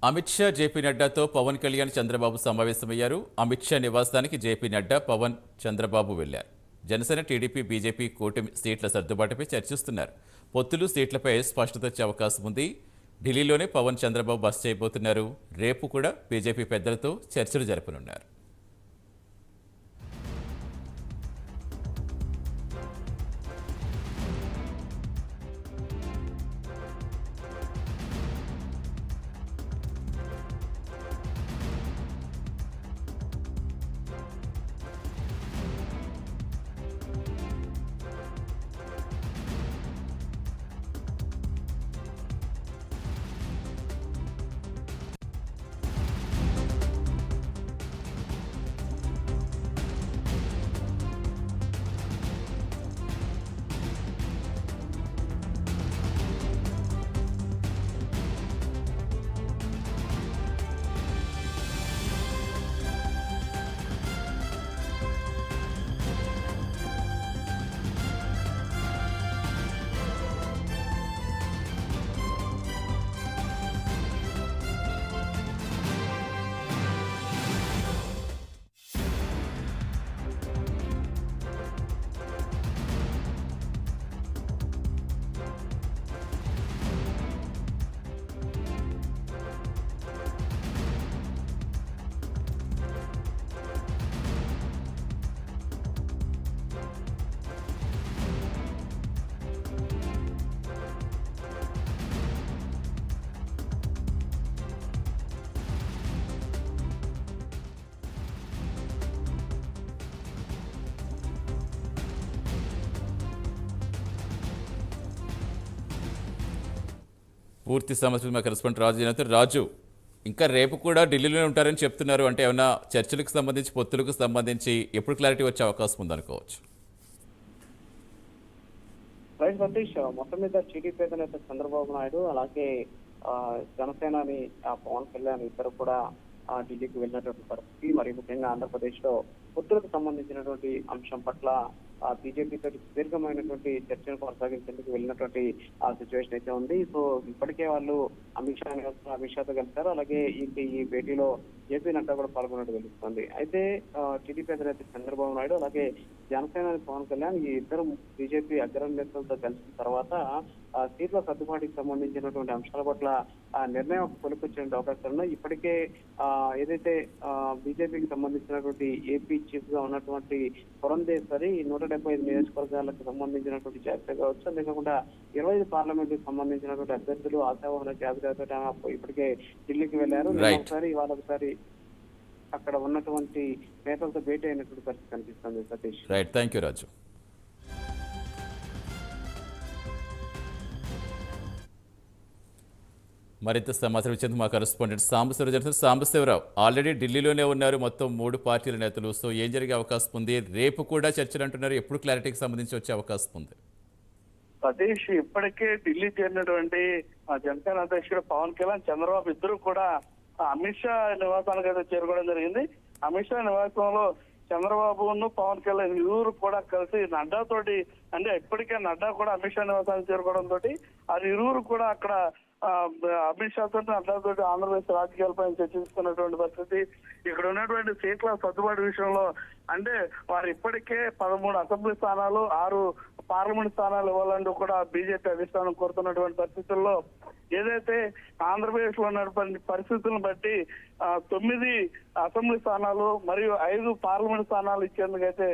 Amit Shah JP నడ్డాతో పవన్ కళ్యాణ్ చంద్రబాబు సమావేశమయ్యారు. అమిత్ షా నివాసానికి జేపీ నడ్డా, పవన్, చంద్రబాబు వెళ్లారు. జనసేన, టీడీపీ, బీజేపీ కూటమి సీట్ల సర్దుబాటుపై చర్చిస్తున్నారు. పొత్తులు, సీట్లపై స్పష్టత వచ్చే అవకాశం ఉంది. ఢిల్లీలోనే పవన్, చంద్రబాబు బస చేయబోతున్నారు. రేపు కూడా బీజేపీ పెద్దలతో చర్చలు జరపనున్నారు. పూర్తి సమస్యలు మా కరెస్పాండెంట్ రాజు, ఇంకా రేపు కూడా ఢిల్లీలోనే ఉంటారని చెప్తున్నారు. అంటే ఏమన్నా చర్చలకు సంబంధించి, పొత్తులకు సంబంధించి ఎప్పుడు క్లారిటీ వచ్చే అవకాశం ఉందనుకోవచ్చు? రైట్ సతీష్, మొత్తం మీద టీడీపీ అధినేత చంద్రబాబు నాయుడు అలాగే జనసేనాని పవన్ కళ్యాణ్ ఇద్దరు కూడా ఢిల్లీకి వెళ్ళినటువంటి పరిస్థితి. మరి ముఖ్యంగా ఆంధ్రప్రదేశ్ లో పొత్తులకు సంబంధించినటువంటి అంశం పట్ల బీజేపీతో సుదీర్ఘమైనటువంటి చర్చను కొనసాగించేందుకు వెళ్ళినటువంటి సిచ్యువేషన్ అయితే ఉంది. సో ఇప్పటికే వాళ్ళు అమిత్ షాతో కలిశారు. అలాగే ఈ భేటీలో జేపీ నడ్డా కూడా పాల్గొన్నట్టు తెలుస్తుంది. అయితే టీడీపీ అధినేత చంద్రబాబు నాయుడు అలాగే జనసేన పవన్ కళ్యాణ్ ఈ ఇద్దరు బీజేపీ అగ్రనేతలతో కలిసిన తర్వాత సీట్ల సర్దుబాటుకి సంబంధించినటువంటి అంశాల పట్ల నిర్ణయం కొలుకొచ్చే అవకాశాలు ఉన్నాయి. ఇప్పటికే ఏదైతే బీజేపీకి సంబంధించినటువంటి ఏపీ చీఫ్ గా ఉన్నటువంటి పురంధేశ్వరి 175 నియోజకవర్గాలకు సంబంధించినటువంటి జాబితా కావచ్చు, అంతేకాకుండా 25 పార్లమెంటుకు సంబంధించినటువంటి అభ్యర్థులు ఆశావాహన జాబితాతో ఇప్పటికే ఢిల్లీకి వెళ్లారు. ఇవాళ ఒకసారి అక్కడ ఉన్నటువంటి నేతలతో భేటీ అయినటువంటి పరిస్థితి కనిపిస్తుంది. సతీష్, రైట్, థ్యాంక్ యూ రాజు. మరింత సమాచారం ఇచ్చేందుకు మా కరెస్పాండెంట్ సాంబశివరావు ఆల్రెడీ ఢిల్లీలోనే ఉన్నారు, మొత్తం 3 పార్టీల నేతలు. సో ఏం జరిగే అవకాశం ఉంది? రేపు కూడా చర్చలు అంటున్నారు. ఎప్పుడు క్లారిటీకి సంబంధించి వచ్చే అవకాశం ఉంది? సతీష్, ఇప్పటికే ఢిల్లీ చేరినటువంటి జనసేన అధ్యక్షుడు పవన్ కళ్యాణ్, చంద్రబాబు ఇద్దరు కూడా అమిత్ షా నివాసానికి అయితే చేరుకోవడం జరిగింది. అమిత్ షా నివాసంలో చంద్రబాబును పవన్ కళ్యాణ్ ఇరువురు కూడా కలిసి నడ్డాతోటి, అంటే ఇప్పటికే నడ్డా కూడా అమిత్ షా నివాసానికి చేరుకోవడం తోటి అది ఇరువురు కూడా అక్కడ అమిత్ షా తోటి నడ్డాతో ఆంధ్రప్రదేశ్ రాజకీయాలపై చర్చిస్తున్నటువంటి పరిస్థితి. ఇక్కడ ఉన్నటువంటి సీట్ల సర్దుబాటు విషయంలో అంటే వారు ఇప్పటికే 13 అసెంబ్లీ స్థానాలు, 6 పార్లమెంట్ స్థానాలు ఇవ్వాలంటూ కూడా బీజేపీ అధిష్టానం కోరుతున్నటువంటి పరిస్థితుల్లో ఏదైతే ఆంధ్రప్రదేశ్ లో ఉన్నటువంటి పరిస్థితులను బట్టి 9 అసెంబ్లీ స్థానాలు మరియు 5 పార్లమెంట్ స్థానాలు ఇచ్చేందుకైతే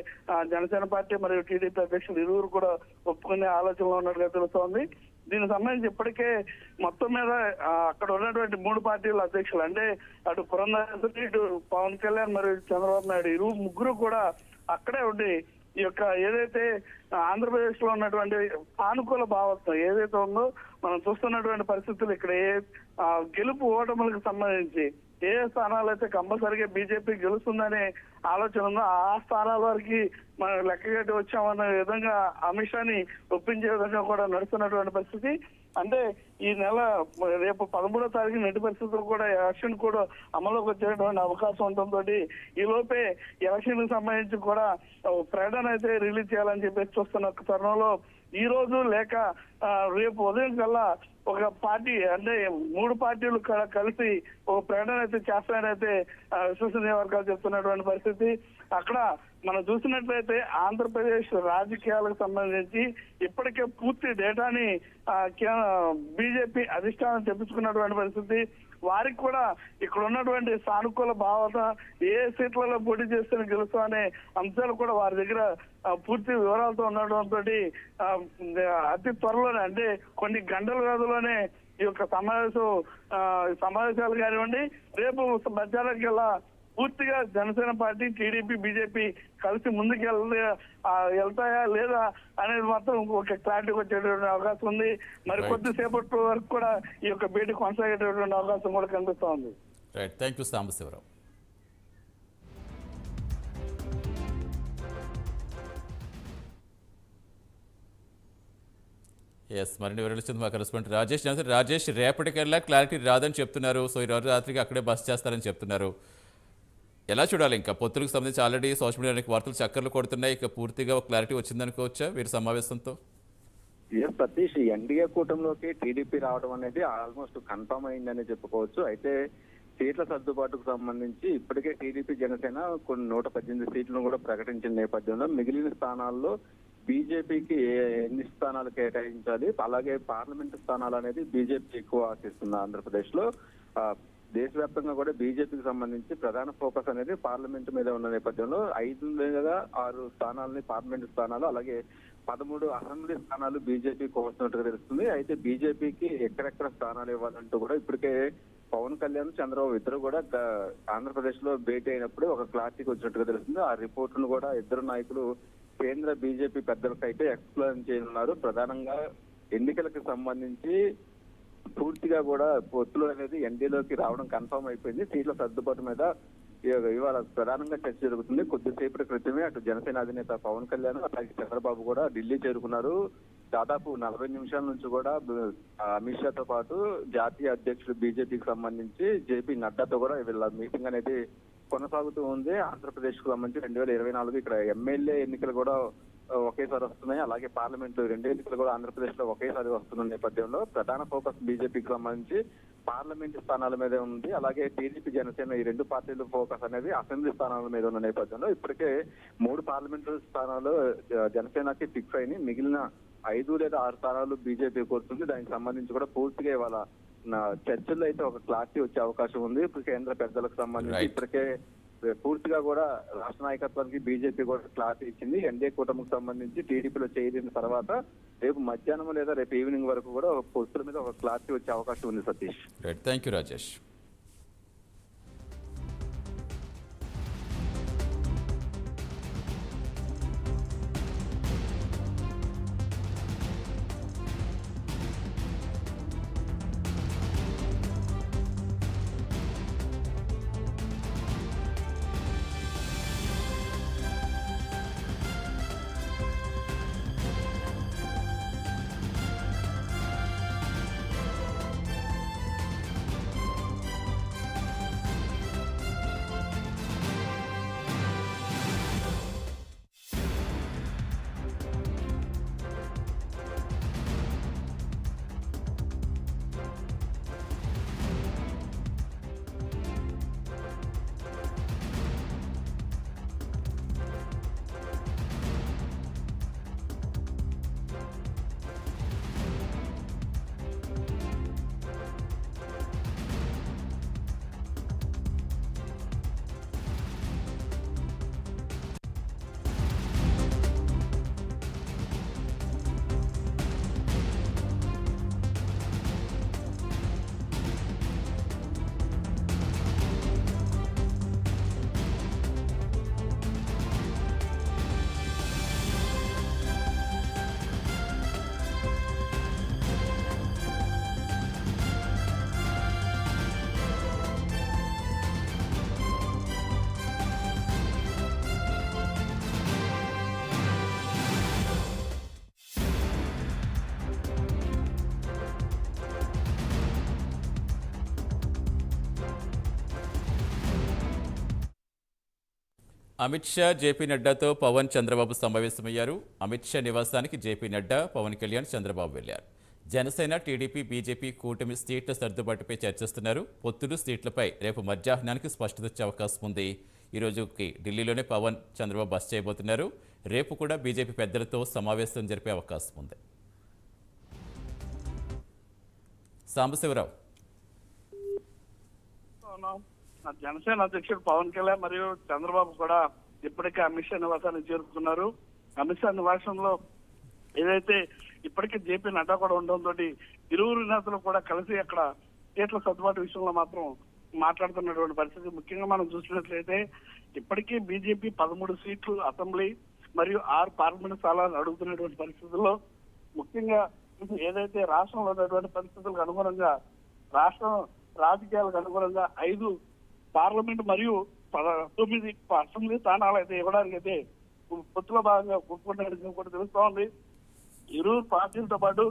జనసేన పార్టీ మరియు టీడీపీ అధ్యక్షులు ఇరువురు కూడా ఒప్పుకునే ఆలోచనలో ఉన్నట్టుగా తెలుస్తోంది. దీనికి సంబంధించి ఇప్పటికే మొత్తం మీద అక్కడ ఉన్నటువంటి 3 పార్టీల అధ్యక్షులు, అంటే అటు పురంధేశ్వరి, ఇటు పవన్ కళ్యాణ్ మరియు చంద్రబాబు నాయుడు ముగ్గురు కూడా అక్కడే ఉండి ఈ యొక్క ఏదైతే ఆంధ్రప్రదేశ్ లో ఉన్నటువంటి సానుకూల భావత్వం ఏదైతే ఉందో మనం చూస్తున్నటువంటి పరిస్థితులు ఇక్కడ గెలుపు ఓటములకు సంబంధించి ఏ స్థానాలు అయితే కంపల్సరిగా బీజేపీ గెలుస్తుందనే ఆలోచన ఉందో ఆ స్థానాల వరకు మనం లెక్కగట్టి వచ్చామన్న విధంగా అమిత్ షాని ఒప్పించే విధంగా కూడా నడుస్తున్నటువంటి పరిస్థితి. అంటే ఈ నెల రేపు 13వ తారీఖున ఎట్టి పరిస్థితులు కూడా ఎలక్షన్ కూడా అమలులోకి వచ్చేటువంటి అవకాశం ఉండటంతో ఈ లోపే ఎలక్షన్ కి సంబంధించి కూడా ప్రకటన అయితే రిలీజ్ చేయాలని చెప్పేసి చూస్తున్న తరుణంలో ఈ రోజు లేక రేపు ఉదయం కల్లా ఒక పార్టీ అంటే 3 పార్టీలు కలిసి ఒక ప్రకటన అయితే చేస్తాయనైతే విశ్వసనీయ వర్గాలు చెప్తున్నటువంటి పరిస్థితి. అక్కడ మనం చూసినట్లయితే ఆంధ్రప్రదేశ్ రాజకీయాలకు సంబంధించి ఇప్పటికే పూర్తి డేటాని బీజేపీ అధిష్టానం తెప్పించుకున్నటువంటి పరిస్థితి. వారికి కూడా ఇక్కడ ఉన్నటువంటి సానుకూల భావన, ఏ సీట్లలో పోటీ చేస్తే గెలుస్తాం అనే అంశాలు కూడా వారి దగ్గర పూర్తి వివరాలతో ఉండడంతో అతి త్వరలోనే అంటే కొన్ని గంటల వ్యవధిలోనే ఈ యొక్క సమావేశాలు కానివ్వండి, రేపు మధ్యాహ్నానికి వెళ్ళా పూర్తిగా జనసేన పార్టీ, టీడీపీ, బీజేపీ కలిసి ముందుకు వెళ్తాయా లేదా అనేది మాత్రం ఒక క్లారిటీ వచ్చేటువంటి అవకాశం ఉంది. మరి కొద్దిసేపటి వరకు కూడా ఈ యొక్క భేటీ కొనసాగేటటువంటి అవకాశం కూడా కనిపిస్తా ఉంది. Right, thank you Sambasivarao. మరిన్ని వివరాలు ఇచ్చింది మా కరెస్పాండెంట్ రాజేష్. రాజేష్, రేపటికల్లా క్లారిటీ రాదని చెప్తున్నారు. సో ఈరోజు రాత్రికి అక్కడే బస్ చేస్తారని చెప్తున్నారు. ఎలా చూడాలి? ఇంకా పొత్తులకు సంబంధించి ఆల్రెడీ సోషల్ మీడియాకి వార్తలు చక్కర్లు కొడుతున్నాయి. ఇక పూర్తిగా ఒక క్లారిటీ వచ్చిందనుకోవచ్చా వీరి సమావేశంతో? సతీష్, ఎన్డీఏ కూటమిలోకి టీడీపీ రావడం అనేది ఆల్మోస్ట్ కన్ఫర్మ్ అయిందని చెప్పుకోవచ్చు. అయితే సీట్ల సర్దుబాటుకు సంబంధించి ఇప్పటికే టీడీపీ, జనసేన కొన్ని 118 సీట్లను కూడా ప్రకటించిన నేపథ్యంలో మిగిలిన స్థానాల్లో బీజేపీకి ఎన్ని స్థానాలు కేటాయించాలి, అలాగే పార్లమెంటు స్థానాలు అనేది బీజేపీ ఎక్కువ ఆశిస్తుంది. ఆంధ్రప్రదేశ్ లో దేశవ్యాప్తంగా కూడా బీజేపీకి సంబంధించి ప్రధాన ఫోకస్ అనేది పార్లమెంట్ మీద ఉన్న నేపథ్యంలో 5 లేదా 6 స్థానాలని పార్లమెంట్ స్థానాలు, అలాగే 13 అసెంబ్లీ స్థానాలు బీజేపీకి వస్తున్నట్టుగా తెలుస్తుంది. అయితే బీజేపీకి ఎక్కడెక్కడ స్థానాలు ఇవ్వాలంటూ కూడా ఇప్పటికే పవన్ కళ్యాణ్, చంద్రబాబు ఇద్దరు కూడా ఆంధ్రప్రదేశ్ లో భేటీ అయినప్పుడు ఒక క్లారిటీకి వచ్చినట్టుగా తెలుస్తుంది. ఆ రిపోర్టును కూడా ఇద్దరు నాయకులు కేంద్ర బీజేపీ పెద్దలకు అయితే ఎక్స్ప్లెయిన్ చేయనున్నారు. ప్రధానంగా ఎన్నికలకు సంబంధించి పూర్తిగా కూడా పొత్తులు అనేది ఎన్డీలోకి రావడం కన్ఫర్మ్ అయిపోయింది. సీట్ల సర్దుబాటు మీద ఇవాళ ప్రధానంగా చర్చ జరుగుతుంది. కొద్దిసేపటి క్రితమే అటు జనసేన అధినేత పవన్ కళ్యాణ్, అలాగే చంద్రబాబు కూడా ఢిల్లీ చేరుకున్నారు. దాదాపు 40 నిమిషాల నుంచి కూడా అమిత్ షాతో పాటు జాతీయ అధ్యక్షుడు బీజేపీకి సంబంధించి జేపీ నడ్డాతో కూడా వీళ్ళ మీటింగ్ అనేది కొనసాగుతూ ఉంది. ఆంధ్రప్రదేశ్ కు సంబంధించి 2024 ఇక్కడ ఎమ్మెల్యే ఎన్నికలు కూడా ఒకేసారి వస్తున్నాయి. అలాగే పార్లమెంట్ 2 ఎన్నికలు కూడా ఆంధ్రప్రదేశ్ లో ఒకేసారి వస్తున్న నేపథ్యంలో ప్రధాన ఫోకస్ బీజేపీకి సంబంధించి పార్లమెంట్ స్థానాల మీదే ఉంది. అలాగే టీడీపీ, జనసేన ఈ 2 పార్టీల ఫోకస్ అనేది అసెంబ్లీ స్థానాల మీద ఉన్న నేపథ్యంలో ఇప్పటికే 3 పార్లమెంటు స్థానాలు జనసేనకి ఫిక్స్ అయినాయి. మిగిలిన 5 లేదా 6 స్థానాలు బీజేపీ కోరుతుంది. దానికి సంబంధించి కూడా పూర్తిగా ఇవాళ చర్చల్లో అయితే ఒక క్లారిటీ వచ్చే అవకాశం ఉంది. ఇప్పుడు కేంద్ర పెద్దలకు సంబంధించి ఇప్పటికే పూర్తిగా కూడా రాష్ట్ర నాయకత్వానికి బీజేపీ కూడా క్లారిటీ ఇచ్చింది. ఎన్డీఏ కూటమికి సంబంధించి టీడీపీలో చేరిన తర్వాత రేపు మధ్యాహ్నం లేదా రేపు ఈవినింగ్ వరకు కూడా పొత్తుల మీద ఒక క్లారిటీ వచ్చే అవకాశం ఉంది. Satish, thank you Rajesh. Amit Shah JP నడ్డాతో పవన్ చంద్రబాబు సమావేశమయ్యారు. అమిత్ షా నివాసానికి జేపీ నడ్డా, పవన్ కళ్యాణ్, చంద్రబాబు వెళ్లారు. జనసేన, టీడీపీ, బీజేపీ కూటమి సీట్ల సర్దుబాటుపై చర్చిస్తున్నారు. పొత్తులు సీట్లపై రేపు మధ్యాహ్నానికి స్పష్టత వచ్చే అవకాశం ఉంది. ఈ రోజుకి ఢిల్లీలోనే పవన్, చంద్రబాబు బస చేయబోతున్నారు. రేపు కూడా బీజేపీ పెద్దలతో సమావేశం జరిపే అవకాశం ఉంది. సాంబశివరావు. జనసేన అధ్యక్షుడు పవన్ కళ్యాణ్ మరియు చంద్రబాబు కూడా ఇప్పటికే అమిత్ షా నివాసానికి చేరుకున్నారు. అమిత్ షా నివాసంలో ఏదైతే ఇప్పటికే జేపీ నడ్డా కూడా ఉండడంతో ఇరువురు నేతలు కూడా కలిసి అక్కడ సీట్ల సర్దుబాటు విషయంలో మాత్రం మాట్లాడుతున్నటువంటి పరిస్థితి. ముఖ్యంగా మనం చూసినట్లయితే ఇప్పటికీ బీజేపీ 13 సీట్లు అసెంబ్లీ మరియు 6 పార్లమెంట్ స్థానాలు అడుగుతున్నటువంటి పరిస్థితుల్లో ముఖ్యంగా ఏదైతే రాష్ట్రంలో ఉన్నటువంటి పరిస్థితులకు అనుగుణంగా రాష్ట్రం రాజకీయాలకు అనుగుణంగా 5 పార్లమెంట్ మరియు 19 అసెంబ్లీ స్థానాలు అయితే ఇవ్వడానికి అయితే పొత్తులో భాగంగా ఒప్పుకున్నట్టు కూడా తెలుస్తా ఉంది. ఇరు పార్టీలతో పాటు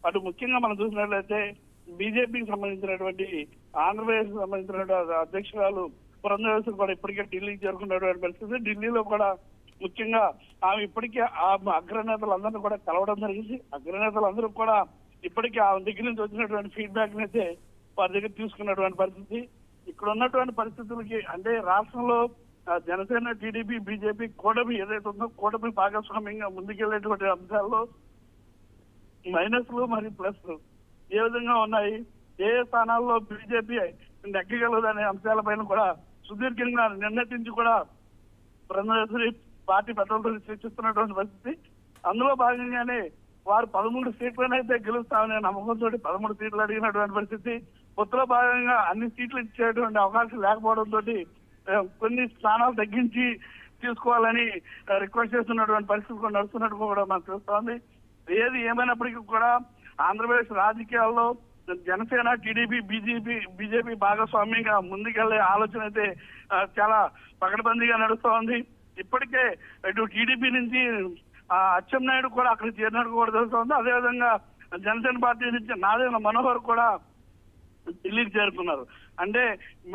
అటు ముఖ్యంగా మనం చూసినట్లయితే బీజేపీకి సంబంధించినటువంటి ఆంధ్రప్రదేశ్ సంబంధించినటువంటి అధ్యక్షురాలు పురంధేశ్వరి కూడా ఇప్పటికే ఢిల్లీకి చేరుకున్నటువంటి పరిస్థితి. ఢిల్లీలో కూడా ముఖ్యంగా ఆమె ఇప్పటికే ఆ అగ్రనేతలందరినీ కూడా కలవడం జరిగింది. అగ్రనేతలందరూ కూడా ఇప్పటికీ ఆ దగ్గర నుంచి వచ్చినటువంటి ఫీడ్బ్యాక్ అయితే వారి దగ్గర తీసుకున్నటువంటి పరిస్థితి. ఇక్కడ ఉన్నటువంటి పరిస్థితులకి అంటే రాష్ట్రంలో జనసేన, టీడీపీ, బీజేపీ కూటమి ఏదైతే ఉందో కూటమి భాగస్వామ్యంగా ముందుకెళ్లేటువంటి అంశాల్లో మైనస్లు మరియు ప్లస్లు ఏ విధంగా ఉన్నాయి, ఏ స్థానాల్లో బీజేపీ నెగ్గగలదు అనే అంశాలపైన కూడా సుదీర్ఘంగా నిర్ణయించి కూడా పురంధేశ్వరి పార్టీ పెద్దలతో చర్చిస్తున్నటువంటి పరిస్థితి. అందులో భాగంగానే వారు 13 సీట్లనైతే గెలుస్తామనే నమ్మకంతో 13 సీట్లు అడిగినటువంటి పరిస్థితి. పొత్తులో భాగంగా అన్ని సీట్లు ఇచ్చేటువంటి అవకాశం లేకపోవడంతో కొన్ని స్థానాలు తగ్గించి తీసుకోవాలని రిక్వెస్ట్ చేస్తున్నటువంటి పరిస్థితి కూడా నడుస్తున్నట్టు కూడా మనకు తెలుస్తోంది. ఏది ఏమైనప్పటికీ కూడా ఆంధ్రప్రదేశ్ రాజకీయాల్లో జనసేన, టీడీపీ, బీజేపీ భాగస్వామ్యంగా ముందుకెళ్లే ఆలోచన అయితే చాలా పకడ్బందీగా నడుస్తూ ఉంది. ఇప్పటికే ఇటు టీడీపీ నుంచి అచ్చెన్నాయుడు కూడా అక్కడికి చేరినట్టు కూడా తెలుస్తోంది. అదేవిధంగా జనసేన పార్టీ నుంచి నాదేళ్ల మనోహర్ కూడా ఢిల్లీకి చేరుకున్నారు. అంటే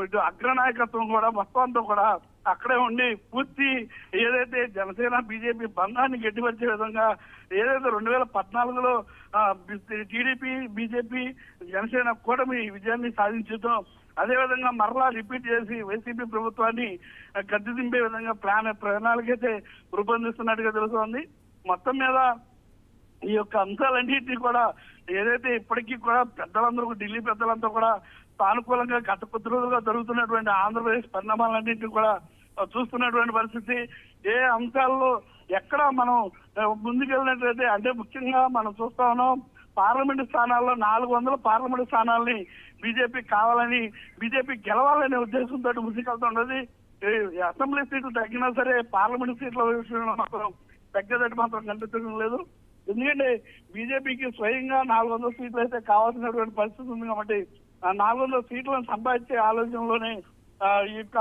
ఇటు అగ్రనాయకత్వం కూడా మొత్తం అంతా కూడా అక్కడే ఉండి పూర్తి ఏదైతే జనసేన బీజేపీ బంధాన్ని గట్టిపరిచే విధంగా ఏదైతే 2014లో టీడీపీ, బీజేపీ, జనసేన కూటమి విజయాన్ని సాధించడం, అదేవిధంగా మరలా రిపీట్ చేసి వైసీపీ ప్రభుత్వాన్ని గద్దె దింపే విధంగా ప్రణాళికైతే రూపొందిస్తున్నట్టుగా తెలుస్తోంది. మొత్తం మీద ఈ యొక్క అంశాలన్నింటినీ కూడా ఏదైతే ఇప్పటికీ కూడా పెద్దలందరూ ఢిల్లీ పెద్దలంతా కూడా సానుకూలంగా గత కొద్ది రోజులుగా జరుగుతున్నటువంటి ఆంధ్రప్రదేశ్ పరిణామాలన్నింటినీ కూడా చూస్తున్నటువంటి పరిస్థితి. ఏ అంశాల్లో ఎక్కడ మనం ముందుకెళ్ళినట్లయితే అంటే ముఖ్యంగా మనం చూస్తా ఉన్నాం పార్లమెంటు స్థానాల్లో 400 పార్లమెంటు స్థానాలని బీజేపీ కావాలని, బీజేపీ గెలవాలనే ఉద్దేశంతో ముందుకెళ్తున్నది. అసెంబ్లీ సీట్లు తగ్గినా సరే పార్లమెంటు సీట్ల విషయంలో మాత్రం తగ్గేదట్టు మాత్రం కనిపించడం లేదు. ఎందుకంటే బీజేపీకి స్వయంగా 400 సీట్లు అయితే కావాల్సినటువంటి పరిస్థితి ఉంది కాబట్టి ఆ 400 సీట్లను సంపాదించే ఆలోచనలోనే ఈ యొక్క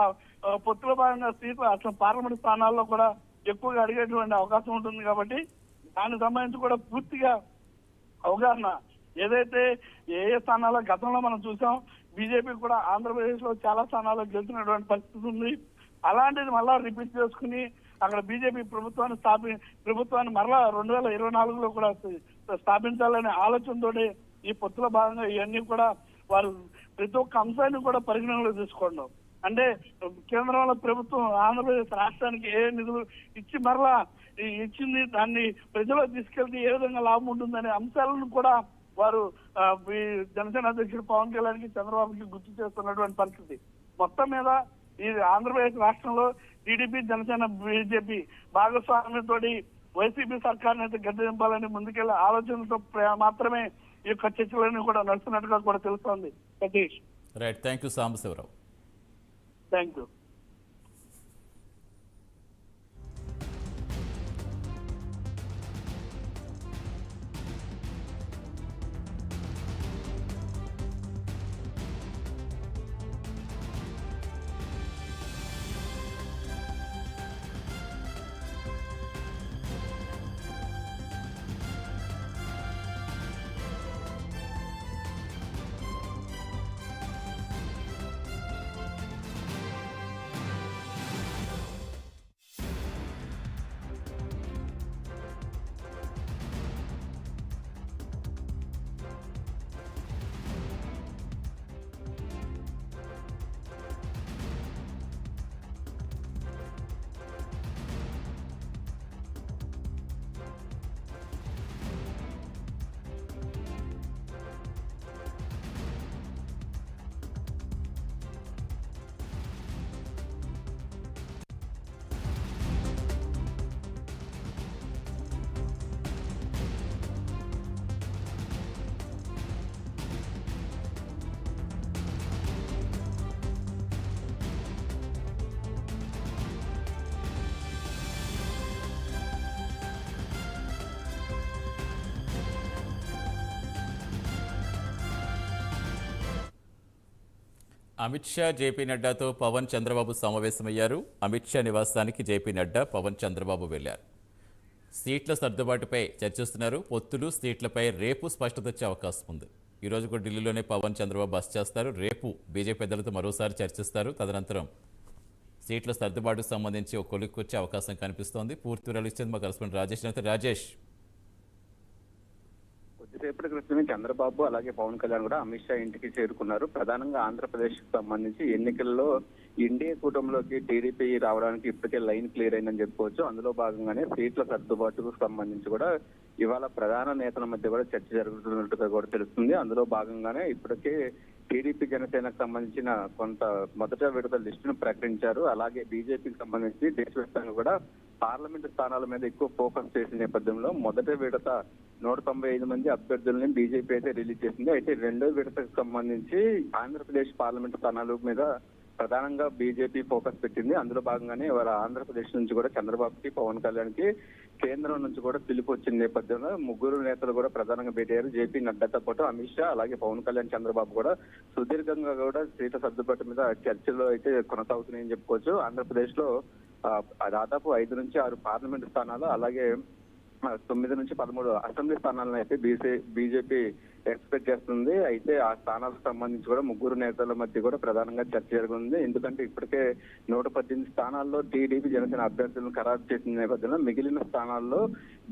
పొత్తుల భాగంగా సీట్లు అసలు పార్లమెంట్ స్థానాల్లో కూడా ఎక్కువగా అడిగేటువంటి అవకాశం ఉంటుంది కాబట్టి దానికి సంబంధించి కూడా పూర్తిగా అవగాహన ఏదైతే ఏ స్థానాల్లో గతంలో మనం చూసాం బీజేపీ కూడా ఆంధ్రప్రదేశ్ లో చాలా స్థానాల్లో గెలిచినటువంటి పరిస్థితి ఉంది. అలాంటిది మళ్ళా రిపీట్ చేసుకుని అక్కడ బీజేపీ ప్రభుత్వాన్ని మరలా 2024లో కూడా స్థాపించాలనే ఆలోచనతో ఈ పొత్తుల భాగంగా ఇవన్నీ కూడా వారు ప్రతి ఒక్క అంశాన్ని కూడా పరిగణనలో తీసుకోవడం. అంటే కేంద్రంలో ప్రభుత్వం ఆంధ్రప్రదేశ్ రాష్ట్రానికి ఏ నిధులు ఇచ్చి మరలా ఇచ్చింది దాన్ని ప్రజలకు తీసుకెళ్తే ఏ విధంగా లాభం ఉంటుందనే అంశాలను కూడా వారు జనసేన అధ్యక్షుడు పవన్ కళ్యాణ్కి, చంద్రబాబుకి గుర్తు చేస్తున్నటువంటి పరిస్థితి. మొత్తం మీద ఈ ఆంధ్రప్రదేశ్ రాష్ట్రంలో టీడీపీ, జనసేన, బీజేపీ భాగస్వామ్యంతో వైసీపీ సర్కార్ని అయితే గద్దె దింపాలని ముందుకెళ్లే ఆలోచనతో మాత్రమే ఈ యొక్క చర్చలన్నీ కూడా నడుస్తున్నట్టుగా కూడా తెలుస్తోంది. Satish. Right, thank you Sambasivarao. Thank you. Amit Shah JP నడ్డాతో పవన్ చంద్రబాబు సమావేశమయ్యారు. అమిత్ షా నివాసానికి జేపీ నడ్డా పవన్ చంద్రబాబు వెళ్లారు. సీట్ల సర్దుబాటుపై చర్చిస్తున్నారు. పొత్తులు సీట్లపై రేపు స్పష్టత వచ్చే అవకాశం ఉంది. ఈ రోజు కూడా ఢిల్లీలోనే పవన్ చంద్రబాబు బస చేస్తారు. రేపు బీజేపీ పెద్దలతో మరోసారి చర్చిస్తారు. తదనంతరం సీట్ల సర్దుబాటుకు సంబంధించి ఒక కొలిక్కి వచ్చే అవకాశం కనిపిస్తోంది. పూర్తి వివరాలు ఇచ్చేందుకు మా కరెస్పాండెంట్ రాజేష్ రాజేష్. కొద్దిసేపటి క్రితమే చంద్రబాబు అలాగే పవన్ కళ్యాణ్ కూడా అమిత్ షా ఇంటికి చేరుకున్నారు. ప్రధానంగా ఆంధ్రప్రదేశ్ కి సంబంధించి ఎన్నికల్లో ఎన్డీఏ కూటమిలోకి టీడీపీ రావడానికి ఇప్పటికే లైన్ క్లియర్ అయిందని చెప్పుకోవచ్చు. అందులో భాగంగానే సీట్ల సర్దుబాటుకు సంబంధించి కూడా ఇవాళ ప్రధాన నేతల మధ్య కూడా చర్చ జరుగుతున్నట్టుగా కూడా తెలుస్తుంది. అందులో భాగంగానే ఇప్పటికే టీడీపీ జనసేనకు సంబంధించిన కొంత మొదట విడత లిస్టును ప్రకటించారు. అలాగే బీజేపీకి సంబంధించి దేశవ్యాప్తంగా కూడా పార్లమెంటు స్థానాల మీద ఎక్కువ ఫోకస్ చేసిన నేపథ్యంలో మొదటి విడత 195 మంది అభ్యర్థుల్ని బీజేపీ అయితే రిలీజ్ చేసింది. అయితే రెండో విడతకు సంబంధించి ఆంధ్రప్రదేశ్ పార్లమెంటు స్థానాల మీద ప్రధానంగా బీజేపీ ఫోకస్ పెట్టింది. అందులో భాగంగానే ఇవాళ ఆంధ్రప్రదేశ్ నుంచి కూడా చంద్రబాబుకి పవన్ కళ్యాణ్ కి కేంద్రం నుంచి కూడా పిలుపు వచ్చిన నేపథ్యంలో ముగ్గురు నేతలు కూడా ప్రధానంగా భేటీ అయ్యారు. జేపీ నడ్డాతో పాటు అమిత్ షా అలాగే పవన్ కళ్యాణ్ చంద్రబాబు కూడా సుదీర్ఘంగా కూడా సీట్ల సర్దుబాటు మీద చర్చలు అయితే కొనసాగుతున్నాయని చెప్పుకోవచ్చు. ఆంధ్రప్రదేశ్ లో దాదాపు 5 నుంచి 6 పార్లమెంటు స్థానాలు అలాగే 9 నుంచి 13 అసెంబ్లీ స్థానాలను అయితే బీజేపీ ఎక్స్పెక్ట్ చేస్తుంది. అయితే ఆ స్థానాలకు సంబంధించి కూడా ముగ్గురు నేతల మధ్య కూడా ప్రధానంగా చర్చ జరుగుతుంది. ఎందుకంటే ఇప్పటికే 118 స్థానాల్లో టీడీపీ జనసేన అభ్యర్థులను ఖరారు చేసిన నేపథ్యంలో మిగిలిన స్థానాల్లో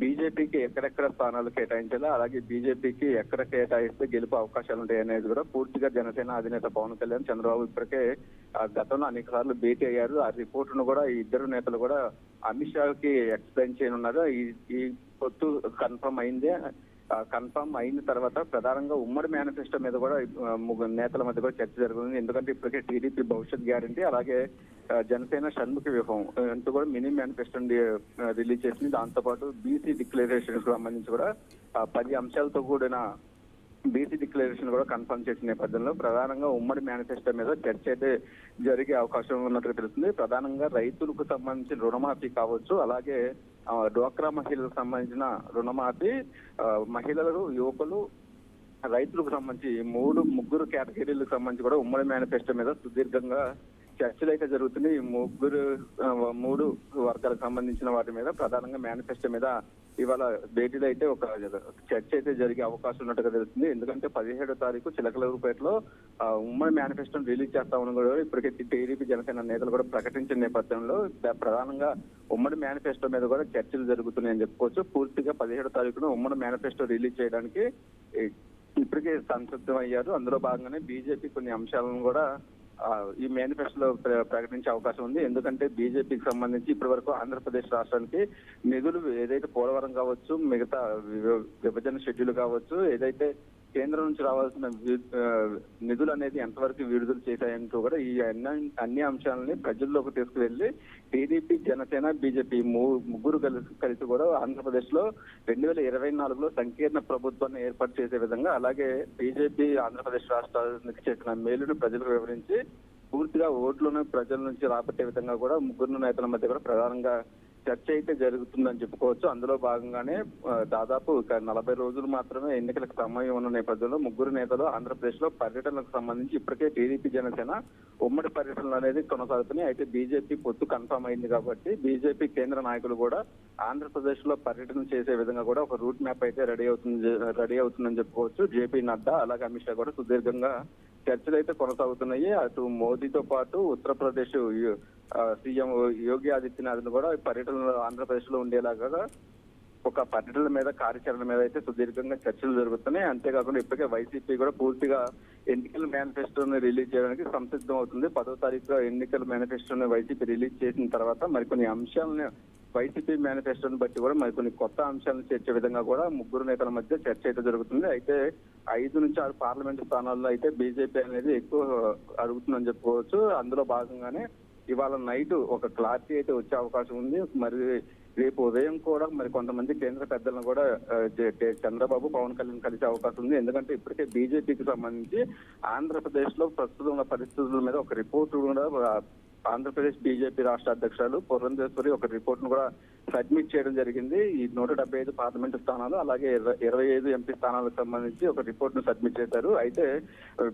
బీజేపీకి ఎక్కడెక్కడ స్థానాలు కేటాయించాలో అలాగే బీజేపీకి ఎక్కడ కేటాయిస్తే గెలుపు అవకాశాలు ఉంటాయి అనేది కూడా పూర్తిగా జనసేన అధినేత పవన్ కళ్యాణ్ చంద్రబాబు ఇప్పటికే గతంలో అనేక సార్లు భేటీ అయ్యారు. ఆ రిపోర్ట్ ను కూడా ఈ ఇద్దరు నేతలు కూడా అమిత్ షాకి ఎక్స్ప్లెయిన్ చేయనున్నారు. ఈ పొత్తు కన్ఫర్మ్ అయిన తర్వాత ప్రధానంగా ఉమ్మడి మేనిఫెస్టో మీద కూడా నేతల మధ్య కూడా చర్చ జరుగుతుంది. ఎందుకంటే ఇప్పటికే టీడీపీ భవిష్యత్ గ్యారంటీ అలాగే జనసేన షణ్ముఖ వ్యూహం అంటూ కూడా మినీ మేనిఫెస్టో రిలీజ్ చేసింది. దాంతో పాటు బీసీ డిక్లరేషన్ కు సంబంధించి కూడా 10 అంశాలతో కూడిన బీసీ డిక్లరేషన్ కూడా కన్ఫర్మ్ చేసిన నేపథ్యంలో ప్రధానంగా ఉమ్మడి మేనిఫెస్టో మీద చర్చ అయితే జరిగే అవకాశం ఉన్నట్టుగా తెలుస్తుంది. ప్రధానంగా రైతులకు సంబంధించిన రుణమాఫీ కావచ్చు, అలాగే డ్వాక్రా మహిళలకు సంబంధించిన రుణమాఫీ, మహిళలు, యువకులు, రైతులకు సంబంధించి ముగ్గురు కేటగిరీలకు సంబంధించి కూడా ఉమ్మడి మేనిఫెస్టో మీద సుదీర్ఘంగా చర్చలు అయితే జరుగుతున్నాయి. ఈ మూడు వర్గాలకు సంబంధించిన వాటి మీద ప్రధానంగా మేనిఫెస్టో మీద ఇవాళ భేటీలో అయితే ఒక చర్చ అయితే జరిగే అవకాశం ఉన్నట్టుగా తెలుస్తుంది. ఎందుకంటే 17వ తారీఖు చిలకలూరుపేటలో ఉమ్మడి మేనిఫెస్టోను రిలీజ్ చేస్తామని కూడా ఇప్పటికే టీడీపీ జనసేన నేతలు కూడా ప్రకటించిన నేపథ్యంలో ప్రధానంగా ఉమ్మడి మేనిఫెస్టో మీద కూడా చర్చలు జరుగుతున్నాయని చెప్పుకోవచ్చు. పూర్తిగా 17వ తారీఖున ఉమ్మడి మేనిఫెస్టో రిలీజ్ చేయడానికి ఇప్పటికే సంసిద్ధం అయ్యారు. అందులో భాగంగానే బీజేపీ కొన్ని అంశాలను కూడా ఈ మేనిఫెస్టోలో ప్రకటించే అవకాశం ఉంది. ఎందుకంటే బీజేపీకి సంబంధించి ఇప్పటి వరకు ఆంధ్రప్రదేశ్ రాష్ట్రానికి నిధులు ఏదైతే పోలవరం కావచ్చు, మిగతా విభజన షెడ్యూల్ కావచ్చు, ఏదైతే కేంద్రం నుంచి రావాల్సిన నిధులు అనేది ఎంతవరకు విడుదల చేశాయంటూ కూడా ఈ అన్ని అంశాలని ప్రజల్లోకి తీసుకువెళ్లి టీడీపీ జనసేన బీజేపీ ముగ్గురు కలిసి కూడా ఆంధ్రప్రదేశ్ లో 2024లో సంకీర్ణ ప్రభుత్వాన్ని ఏర్పాటు చేసే విధంగా అలాగే బీజేపీ ఆంధ్రప్రదేశ్ రాష్ట్రానికి చేసిన మేలును ప్రజలకు వివరించి పూర్తిగా ఓట్లను ప్రజల నుంచి రాబట్టే విధంగా కూడా ముగ్గురు నేతల మధ్య కూడా ప్రధానంగా చర్చ అయితే జరుగుతుందని చెప్పుకోవచ్చు. అందులో భాగంగానే దాదాపు 40 రోజులు మాత్రమే ఎన్నికలకు సమయం ఉన్న నేపథ్యంలో ముగ్గురు నేతలు ఆంధ్రప్రదేశ్ లో పర్యటనలకు సంబంధించి ఇప్పటికే టీడీపీ జనసేన ఉమ్మడి పర్యటనలు అనేది కొనసాగుతున్నాయి. అయితే బీజేపీ పొత్తు కన్ఫర్మ్ అయింది కాబట్టి బీజేపీ కేంద్ర నాయకులు కూడా ఆంధ్రప్రదేశ్ లో పర్యటన చేసే విధంగా కూడా ఒక రూట్ మ్యాప్ అయితే రెడీ అవుతుందని చెప్పుకోవచ్చు. జేపీ నడ్డా అలాగే అమిత్ షా కూడా సుదీర్ఘంగా చర్చలు అయితే కొనసాగుతున్నాయి. అటు మోదీతో పాటు ఉత్తరప్రదేశ్ సీఎం యోగి ఆదిత్యనాథ్ కూడా పర్యటనలో ఆంధ్రప్రదేశ్ లో ఉండేలాగా ఒక పర్యటనల మీద కార్యాచరణ మీద అయితే సుదీర్ఘంగా చర్చలు జరుగుతున్నాయి. అంతేకాకుండా ఇప్పటికే వైసీపీ కూడా పూర్తిగా ఎన్నికల మేనిఫెస్టోని రిలీజ్ చేయడానికి సంసిద్ధం అవుతుంది. 10వ తారీఖులో ఎన్నికల మేనిఫెస్టోని వైసీపీ రిలీజ్ చేసిన తర్వాత మరికొన్ని అంశాలను వైసీపీ మేనిఫెస్టోని బట్టి కూడా మరికొన్ని కొత్త అంశాలను చేర్చే విధంగా కూడా ముగ్గురు నేతల మధ్య చర్చ అయితే జరుగుతుంది. అయితే 5 నుంచి 6 పార్లమెంటు స్థానాల్లో అయితే బీజేపీ అనేది ఎక్కువ అడుగుతుందని చెప్పుకోవచ్చు. అందులో భాగంగానే ఇవాళ నైట్ ఒక క్లారిటీ అయితే వచ్చే అవకాశం ఉంది. మరి రేపు ఉదయం కూడా మరి కొంతమంది కేంద్ర పెద్దలను కూడా చంద్రబాబు పవన్ కళ్యాణ్ కలిసే అవకాశం ఉంది. ఎందుకంటే ఇప్పటికే బీజేపీకి సంబంధించి ఆంధ్రప్రదేశ్ లో ప్రస్తుతం ఉన్న పరిస్థితుల మీద ఒక రిపోర్ట్ కూడా ఆంధ్రప్రదేశ్ బీజేపీ రాష్ట్ర అధ్యక్షురాలు పురంధేశ్వరి ఒక రిపోర్ట్ ను కూడా సబ్మిట్ చేయడం జరిగింది. ఈ 175 పార్లమెంటు స్థానాలు అలాగే 25 ఎంపీ స్థానాలకు సంబంధించి ఒక రిపోర్ట్ ను సబ్మిట్ చేశారు. అయితే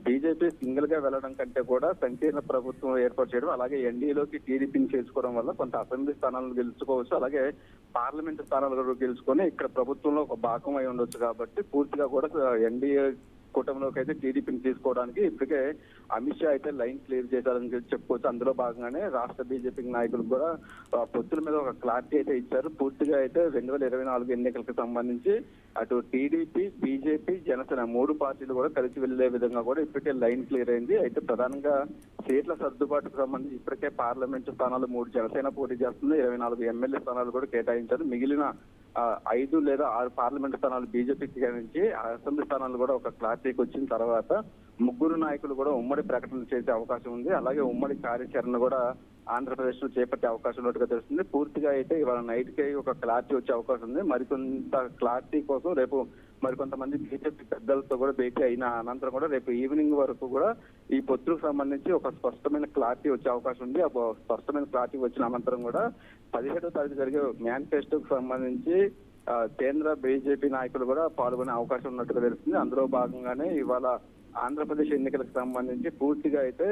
బీజేపీ సింగిల్ గా వెళ్లడం కంటే కూడా సంకీర్ణ ప్రభుత్వం ఏర్పాటు చేయడం అలాగే ఎన్డీఏలోకి టీడీపీని చేసుకోవడం వల్ల కొంత అసెంబ్లీ స్థానాలను గెలుచుకోవచ్చు, అలాగే పార్లమెంటు స్థానాలు కూడా గెలుచుకొని ఇక్కడ ప్రభుత్వంలో ఒక భాగం అయి ఉండొచ్చు. కాబట్టి పూర్తిగా కూడా ఎన్డీఏ కూటమిలోకి అయితే టీడీపీని తీసుకోవడానికి ఇప్పటికే అమిత్ షా అయితే లైన్ క్లియర్ చేశారని చెప్పుకోవచ్చు. అందులో భాగంగానే రాష్ట్ర బీజేపీ నాయకులు కూడా పొత్తుల మీద ఒక క్లారిటీ అయితే ఇచ్చారు. పూర్తిగా అయితే 2024 ఎన్నికలకు సంబంధించి అటు టీడీపీ, బీజేపీ, జనసేన 3 పార్టీలు కూడా కలిసి వెళ్లే విధంగా కూడా ఇప్పటికే లైన్ క్లియర్ అయింది. అయితే ప్రధానంగా సీట్ల సర్దుబాటుకు సంబంధించి ఇప్పటికే పార్లమెంటు స్థానాలు 3 జనసేన పోటీ చేస్తుంది, 24 ఎమ్మెల్యే స్థానాలు కూడా కేటాయించారు. మిగిలిన 5 లేదా 6 పార్లమెంటు స్థానాలు బీజేపీకి కేటాయించి అసెంబ్లీ స్థానాలు కూడా ఒక క్లారిటీకి వచ్చిన తర్వాత 3 నాయకులు కూడా ఉమ్మడి ప్రకటన చేసే అవకాశం ఉంది. అలాగే ఉమ్మడి కార్యాచరణ కూడా ఆంధ్రప్రదేశ్ లో చేపట్టే అవకాశం ఉన్నట్టుగా తెలుస్తుంది. పూర్తిగా అయితే ఇవాళ నైట్ కి ఒక క్లారిటీ వచ్చే అవకాశం ఉంది. మరికొంత క్లారిటీ కోసం రేపు మరికొంతమంది బీజేపీ పెద్దలతో కూడా భేటీ అయిన అనంతరం కూడా రేపు ఈవినింగ్ వరకు కూడా ఈ పొత్తులకు సంబంధించి ఒక స్పష్టమైన క్లారిటీ వచ్చే అవకాశం ఉంది. ఆ స్పష్టమైన క్లారిటీ వచ్చిన అనంతరం కూడా 17వ తారీఖు జరిగే మేనిఫెస్టోకి సంబంధించి కేంద్ర బీజేపీ నాయకులు కూడా పాల్గొనే అవకాశం ఉన్నట్టుగా తెలుస్తుంది. అందులో భాగంగానే ఇవాళ ఆంధ్రప్రదేశ్ ఎన్నికలకు సంబంధించి పూర్తిగా అయితే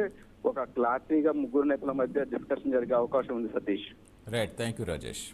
ఒక క్లారిటీగా 3 నేతల మధ్య డిస్కషన్ జరిగే అవకాశం ఉంది. Satish. Right, thank you Rajesh.